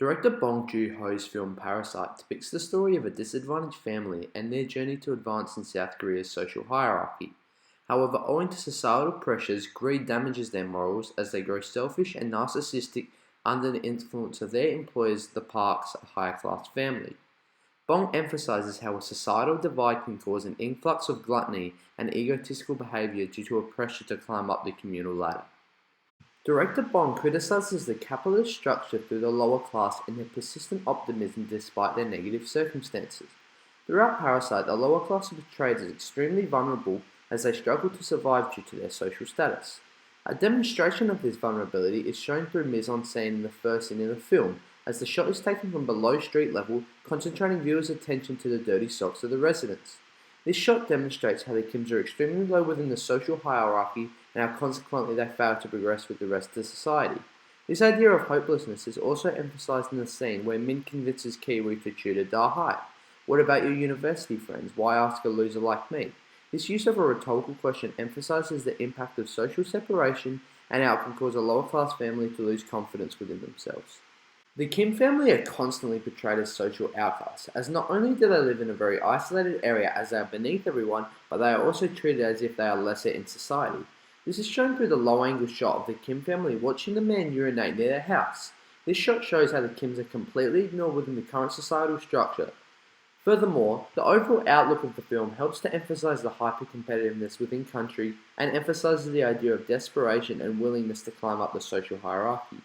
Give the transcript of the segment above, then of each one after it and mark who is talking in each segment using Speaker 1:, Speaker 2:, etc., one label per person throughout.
Speaker 1: Director Bong Joon-ho's film Parasite depicts the story of a disadvantaged family and their journey to advance in South Korea's social hierarchy. However, owing to societal pressures, greed damages their morals as they grow selfish and narcissistic under the influence of their employers, the Park's higher-class family. Bong emphasizes how a societal divide can cause an influx of gluttony and egotistical behavior due to a pressure to climb up the communal ladder. Director Bong criticizes the capitalist structure through the lower class and their persistent optimism despite their negative circumstances. Throughout Parasite, the lower class are portrayed as extremely vulnerable as they struggle to survive due to their social status. A demonstration of this vulnerability is shown through mise-en-scène in the first scene in the film, as the shot is taken from below street level, concentrating viewers' attention to the dirty socks of the residents. This shot demonstrates how the Kims are extremely low within the social hierarchy and how consequently they fail to progress with the rest of society. This idea of hopelessness is also emphasized in the scene where Min convinces Kiwi to tutor Da Hai. What about your university friends? Why ask a loser like me? This use of a rhetorical question emphasizes the impact of social separation and how it can cause a lower class family to lose confidence within themselves. The Kim family are constantly portrayed as social outcasts, as not only do they live in a very isolated area as they are beneath everyone, but they are also treated as if they are lesser in society. This is shown through the low-angle shot of the Kim family watching the man urinate near their house. This shot shows how the Kims are completely ignored within the current societal structure. Furthermore, the overall outlook of the film helps to emphasize the hyper-competitiveness within country and emphasizes the idea of desperation and willingness to climb up the social hierarchy.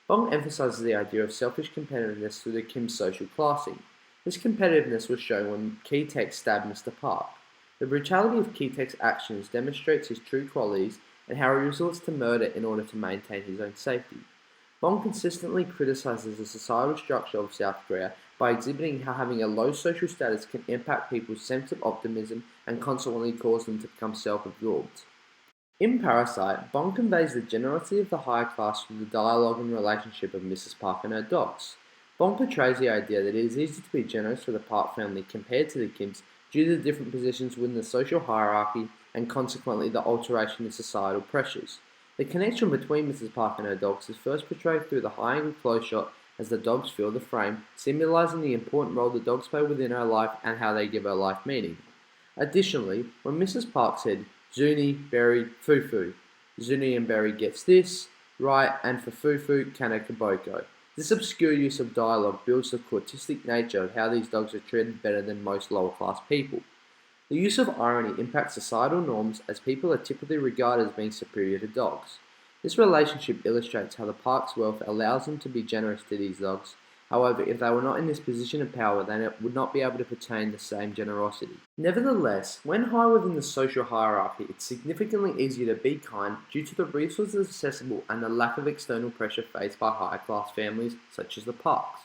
Speaker 1: Bong emphasizes the idea of selfish competitiveness through the Kim's social classing. This competitiveness was shown when Ki-taek stabbed Mr. Park. The brutality of Ki-taek's actions demonstrates his true qualities and how he resorts to murder in order to maintain his own safety. Bong consistently criticizes the societal structure of South Korea by exhibiting how having a low social status can impact people's sense of optimism and consequently cause them to become self-absorbed. In Parasite, Bong conveys the generosity of the higher class through the dialogue and relationship of Mrs. Park and her dogs. Bong portrays the idea that it is easy to be generous for the Park family compared to the Kims due to the different positions within the social hierarchy and consequently the alteration in societal pressures. The connection between Mrs. Park and her dogs is first portrayed through the high-angle close shot as the dogs fill the frame, symbolizing the important role the dogs play within her life and how they give her life meaning. Additionally, when Mrs. Park said, Zuni, Berry, Fufu. Zuni and Berry gets this, right, and for Fufu, Kana Kaboko. This obscure use of dialogue builds the quotistic nature of how these dogs are treated better than most lower class people. The use of irony impacts societal norms as people are typically regarded as being superior to dogs. This relationship illustrates how the Park's wealth allows them to be generous to these dogs. However, if they were not in this position of power, they would not be able to pertain the same generosity. Nevertheless, when high within the social hierarchy, it's significantly easier to be kind due to the resources accessible and the lack of external pressure faced by higher class families such as the Parks.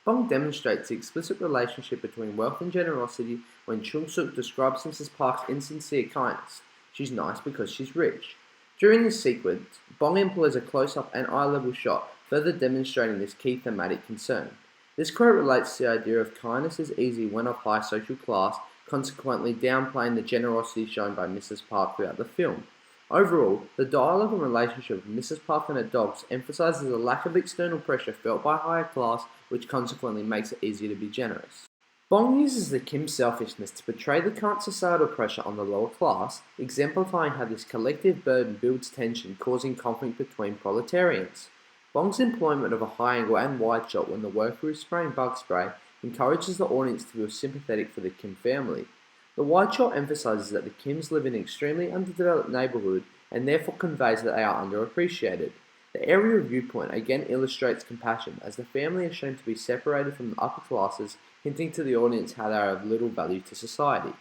Speaker 1: Bong demonstrates the explicit relationship between wealth and generosity when Chung-suk describes Mrs. Park's insincere kindness. She's nice because she's rich. During this sequence, Bong employs a close-up and eye-level shot, further demonstrating this key thematic concern. This quote relates to the idea of kindness is easy when of high social class, consequently downplaying the generosity shown by Mrs. Park throughout the film. Overall, the dialogue and relationship of Mrs. Park and her dogs emphasizes a lack of external pressure felt by higher class, which consequently makes it easier to be generous. Bong uses the Kim selfishness to portray the current societal pressure on the lower class, exemplifying how this collective burden builds tension, causing conflict between proletarians. Bong's employment of a high-angle and wide shot when the worker is spraying bug spray encourages the audience to feel sympathetic for the Kim family. The wide shot emphasizes that the Kims live in an extremely underdeveloped neighborhood and therefore conveys that they are underappreciated. The aerial viewpoint again illustrates compassion, as the family is shown to be separated from the upper classes, hinting to the audience how they are of little value to society.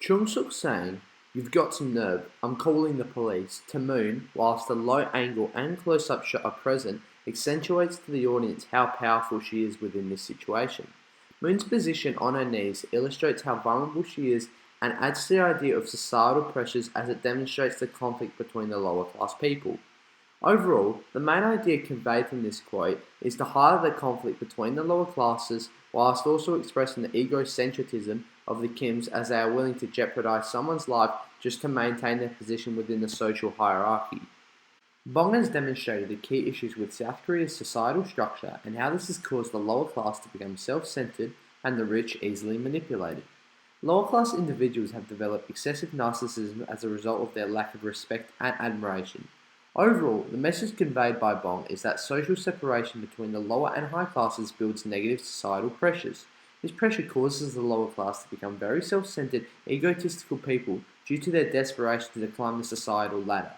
Speaker 1: Chung-suk saying, "You've got some nerve, I'm calling the police," to Moon, whilst the low angle and close-up shot are present, accentuates to the audience how powerful she is within this situation. Moon's position on her knees illustrates how vulnerable she is and adds to the idea of societal pressures as it demonstrates the conflict between the lower class people. Overall, the main idea conveyed from this quote is to highlight the conflict between the lower classes whilst also expressing the egocentrism of the Kims as they are willing to jeopardize someone's life just to maintain their position within the social hierarchy. Bong has demonstrated the key issues with South Korea's societal structure and how this has caused the lower class to become self-centered and the rich easily manipulated. Lower class individuals have developed excessive narcissism as a result of their lack of respect and admiration. Overall, the message conveyed by Bong is that social separation between the lower and high classes builds negative societal pressures. This pressure causes the lower class to become very self-centered, egotistical people due to their desperation to climb the societal ladder.